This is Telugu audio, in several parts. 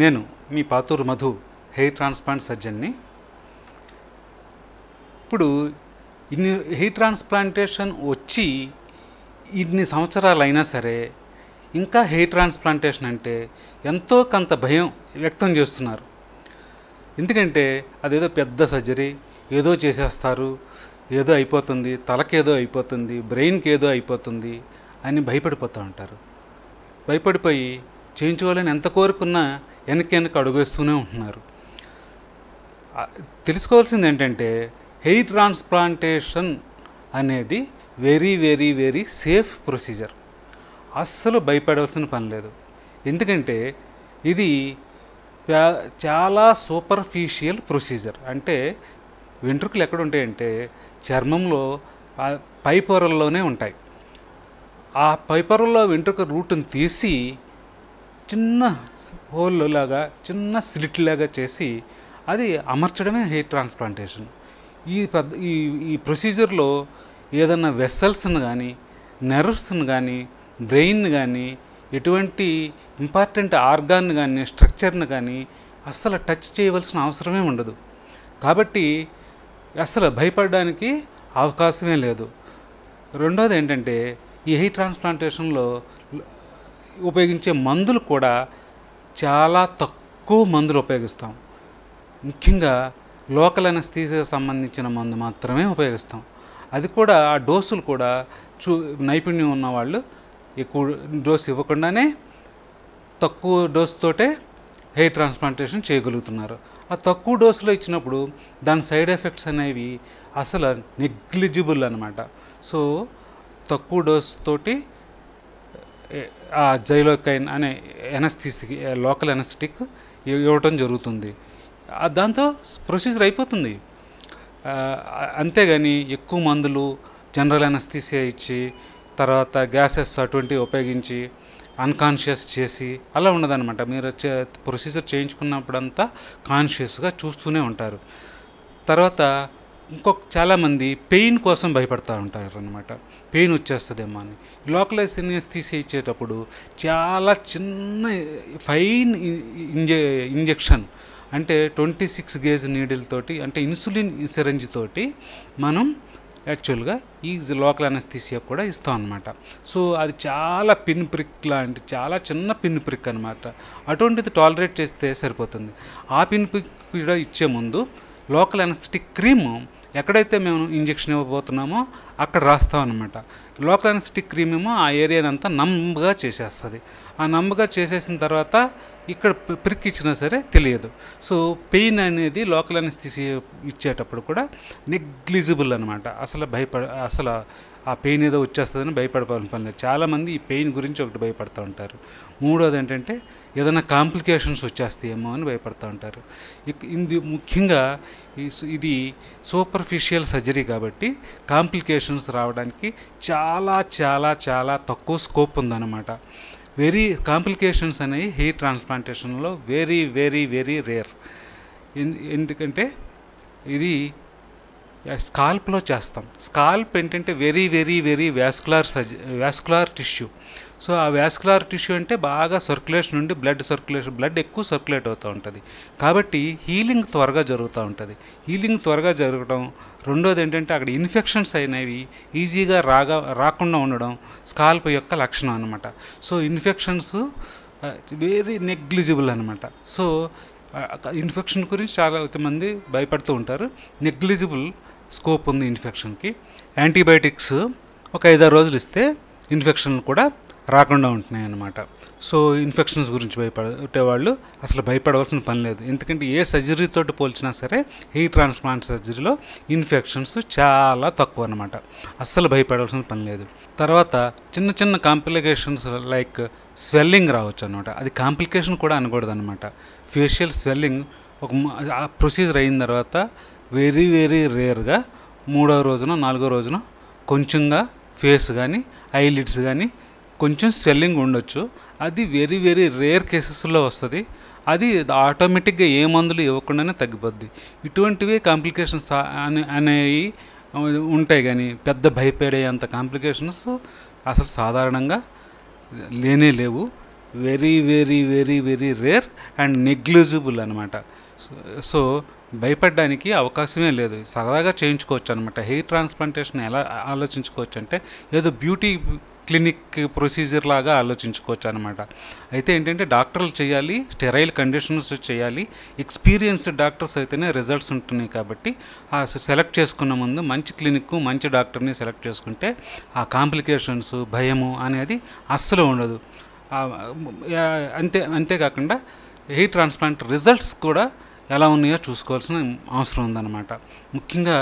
నేను మీ పాతూరు మధు హెయిర్ ట్రాన్స్ప్లాంట్ సర్జన్ని. ఇప్పుడు ఇన్ని హెయిర్ ట్రాన్స్ప్లాంటేషన్ వచ్చి ఇన్ని సంవత్సరాలు అయినా సరే ఇంకా హెయిర్ ట్రాన్స్ప్లాంటేషన్ అంటే ఎంతో కొంత భయం వ్యక్తం చేస్తున్నారు. ఎందుకంటే అదేదో పెద్ద సర్జరీ, ఏదో చేసేస్తారు, ఏదో అయిపోతుంది, తలకేదో అయిపోతుంది, బ్రెయిన్కి ఏదో అయిపోతుంది అని భయపడిపోతూ ఉంటారు. భయపడిపోయి చేయించుకోవాలని ఎంత కోరుకున్నా వెనక్కి అడుగేస్తూనే ఉంటున్నారు. తెలుసుకోవాల్సింది ఏంటంటే హెయిర్ ట్రాన్స్ప్లాంటేషన్ అనేది very very very safe procedure. అస్సలు భయపడవలసిన పని లేదు. ఎందుకంటే ఇది చాలా సూపర్ఫిషియల్ ప్రొసీజర్. అంటే వెంట్రుకలు ఎక్కడ ఉంటాయంటే చర్మంలో పై పొరల్లోనే ఉంటాయి. ఆ పై పొరల్లో వెంట్రుక రూట్ని తీసి చిన్న హోల్ లాగా, చిన్న స్లిట్ లాగా చేసి అది అమర్చడమే హెయిర్ ట్రాన్స్ప్లాంటేషన్. ఈ ప్రొసీజర్లో ఏదన్నా వెసల్స్ని కానీ, నర్వ్స్ని కానీ, బ్రెయిన్ కానీ, ఎటువంటి ఇంపార్టెంట్ ఆర్గాన్ కానీ, స్ట్రక్చర్ని కానీ అస్సలు టచ్ చేయవలసిన అవసరమే ఉండదు. కాబట్టి అస్సలు భయపడడానికి అవకాశమే లేదు. రెండోది ఏంటంటే ఈ హెయిర్ ట్రాన్స్ప్లాంటేషన్లో ఉపయోగించే మందులు కూడా చాలా తక్కువ మందులు ఉపయోగిస్తాం. ముఖ్యంగా లోకల్ అనస్థీసియాకి సంబంధించిన మందు మాత్రమే ఉపయోగిస్తాం. అది కూడా ఆ డోసులు కూడా నైపుణ్యం ఉన్నవాళ్ళు ఎక్కువ డోసు ఇవ్వకుండానే తక్కువ డోసుతోటే హెయిర్ ట్రాన్స్ప్లాంటేషన్ చేయగలుగుతున్నారు. ఆ తక్కువ డోసులో ఇచ్చినప్పుడు దాని సైడ్ ఎఫెక్ట్స్ అనేవి అసలు నెగ్లిజిబుల్ అనమాట. సో తక్కువ డోసుతోటి ఆ జైలోకైన్ అనే ఎనస్థీసిక్, లోకల్ ఎనస్థెటిక్ ఇవ్వటం జరుగుతుంది. దాంతో ప్రొసీజర్ అయిపోతుంది. అంతేగాని ఎక్కువ మందులు, జనరల్ ఎనస్థీసియా ఇచ్చి తర్వాత గ్యాసెస్ అటువంటివి ఉపయోగించి అన్కాన్షియస్ చేసి అలా ఉండదన్నమాట. మీరు ప్రొసీజర్ చేయించుకున్నప్పుడంతా కాన్షియస్గా చూస్తూనే ఉంటారు. తర్వాత చాలామంది పెయిన్ కోసం భయపడుతూ ఉంటారు అన్నమాట. పెయిన్ వచ్చేస్తుందేమో అని. లోకలైజ్ ఎనస్థీసియా ఇచ్చేటప్పుడు చాలా చిన్న ఫైన్ ఇంజెక్షన్, అంటే 26 గేజ్ నీడిల్ తోటి, అంటే ఇన్సులిన్ సిరంజ్ తోటి మనం యాక్చువల్గా ఈ లోకల్ అనస్థీసియా కూడా ఇస్తాం అన్నమాట. సో అది చాలా పిన్ ప్రిక్ లాంటి, చాలా చిన్న పిన్ ప్రిక్ అనమాట. అటువంటిది టాలరేట్ చేస్తే సరిపోతుంది. ఆ పిన్ ప్రిక్ కూడా ఇచ్చే ముందు లోకల్ అనస్థెటిక్ క్రీమ్ ఎక్కడైతే మేము ఇంజెక్షన్ ఇవ్వబోతున్నామో అక్కడ రాస్తాం అనమాట. లోకల్ అనస్థెటిక్ క్రీమ్ ఏమో ఆ ఏరియాని అంతా నంబగా చేసేస్తుంది. ఆ నంబగా చేసేసిన తర్వాత ఇక్కడ ప్రిక్ ఇచ్చినా సరే తెలియదు. సో పెయిన్ అనేది లోకల్ అనస్థీసియా ఇచ్చేటప్పుడు కూడా నెగ్లిజిబుల్ అనమాట. అసలు ఆ పెయిన్ ఏదో వచ్చేస్తుందని భయపడిపోవాలని పని లేదు. చాలామంది ఈ పెయిన్ గురించి ఒకటి భయపడుతూ ఉంటారు. మూడోది ఏంటంటే ఏదైనా కాంప్లికేషన్స్ వచ్చేస్తాయేమో అని భయపడుతూ ఉంటారు. ముఖ్యంగా ఇది సూపర్ఫిషియల్ సర్జరీ కాబట్టి కాంప్లికేషన్స్ రావడానికి చాలా చాలా చాలా తక్కువ స్కోప్ ఉందన్నమాట. కాంప్లికేషన్స్ అనేవి హెయిర్ ట్రాన్స్ప్లాంటేషన్లో వెరీ వెరీ వెరీ రేర్. ఎందుకంటే ఇది స్కాల్ప్లో చేస్తాం. స్కాల్ప్ ఏంటంటే very very very vascular tissue. So ఆ వ్యాస్కులార్ టిష్యూ అంటే బాగా సర్క్యులేషన్ ఉండి బ్లడ్ ఎక్కువ సర్క్యులేట్ అవుతూ ఉంటుంది. కాబట్టి హీలింగ్ త్వరగా జరుగుతూ ఉంటుంది. హీలింగ్ త్వరగా జరగడం. రెండోది ఏంటంటే అక్కడ ఇన్ఫెక్షన్స్ అయినవి ఈజీగా రాకుండా ఉండడం స్కాల్ప్ యొక్క లక్షణం అనమాట. సో ఇన్ఫెక్షన్స్ వెరీ నెగ్లిజిబుల్ అనమాట. సో ఇన్ఫెక్షన్ గురించి చాలా మంది భయపడుతూ ఉంటారు. నెగ్లిజిబుల్ స్కోప్ ఉంది ఇన్ఫెక్షన్కి. యాంటీబయాటిక్స్ ఒక 5-6 రోజులు ఇస్తే ఇన్ఫెక్షన్లు కూడా రాకుండా ఉంటున్నాయి అన్నమాట. సో ఇన్ఫెక్షన్స్ గురించి భయపడేవాళ్ళు అసలు భయపడవలసిన పని లేదు. ఎందుకంటే ఏ సర్జరీతో పోల్చినా సరే హెయిర్ ట్రాన్స్ప్లాంట్ సర్జరీలో ఇన్ఫెక్షన్స్ చాలా తక్కువ అన్నమాట. అస్సలు భయపడవలసిన పని లేదు. తర్వాత చిన్న చిన్న కాంప్లికేషన్స్ లైక్ స్వెల్లింగ్ రావచ్చు అనమాట. అది కాంప్లికేషన్ కూడా అనకూడదు అనమాట. ఫేషియల్ స్వెల్లింగ్ ఆ ప్రొసీజర్ అయిన తర్వాత వెరీ వెరీ రేర్గా 3వ రోజున 4వ రోజున కొంచెంగా ఫేస్ కానీ ఐలిడ్స్ కానీ కొంచెం స్వెల్లింగ్ ఉండొచ్చు. అది వెరీ వెరీ రేర్ కేసెస్లో వస్తుంది. అది ఆటోమేటిక్గా ఏ మందులు ఇవ్వకుండానే తగ్గిపోద్ది. ఇటువంటివి కాంప్లికేషన్స్ అనేవి ఉంటాయి. కానీ పెద్ద భయపడే అంత కాంప్లికేషన్స్ అసలు సాధారణంగా లేనే లేవు. Very very very very rare and negligible అనమాట. సో భయపడడానికి అవకాశమే లేదు. సరదాగా చేయించుకోవచ్చు అనమాట. హెయిర్ ట్రాన్స్ప్లాంటేషన్ ఎలా ఆలోచించుకోవచ్చు అంటే ఏదో బ్యూటీ క్లినిక్ ప్రొసీజర్ లాగా ఆలోచించుకోవచ్చు అనమాట. అయితే ఏంటంటే డాక్టర్లు చేయాలి, స్టెరైల్ కండిషన్స్ చేయాలి, ఎక్స్పీరియన్స్డ్ డాక్టర్స్ అయితేనే రిజల్ట్స్ ఉంటున్నాయి. కాబట్టి ఆ సెలెక్ట్ చేసుకున్న ముందు మంచి క్లినిక్, మంచి డాక్టర్ని సెలెక్ట్ చేసుకుంటే ఆ కాంప్లికేషన్స్, భయము అనేది అస్సలు ఉండదు. అంతేకాకుండా హెయిర్ ట్రాన్స్ప్లాంట్ రిజల్ట్స్ కూడా ఎలా ఉన్నాయో చూసుకోవాల్సిన అవసరం ఉందన్నమాట. ముఖ్యంగా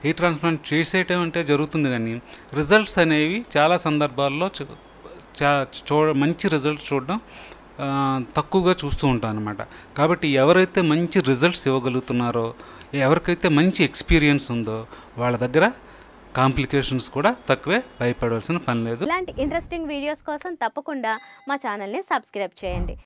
హెయిర్ ట్రాన్స్ప్లాంట్ చేసేయటం అంటే జరుగుతుంది, కానీ రిజల్ట్స్ అనేవి చాలా సందర్భాల్లో మంచి రిజల్ట్స్ చూడడం తక్కువగా చూస్తూ ఉంటాం అనమాట. కాబట్టి ఎవరైతే మంచి రిజల్ట్స్ ఇవ్వగలుగుతున్నారో, ఎవరికైతే మంచి ఎక్స్పీరియన్స్ ఉందో వాళ్ళ దగ్గర కాంప్లికేషన్స్ కూడా తక్కువే, భయపడవలసిన పని లేదు. ఇలాంటి ఇంట్రెస్టింగ్ వీడియోస్ కోసం తప్పకుండా మా ఛానల్ని సబ్స్క్రైబ్ చేయండి.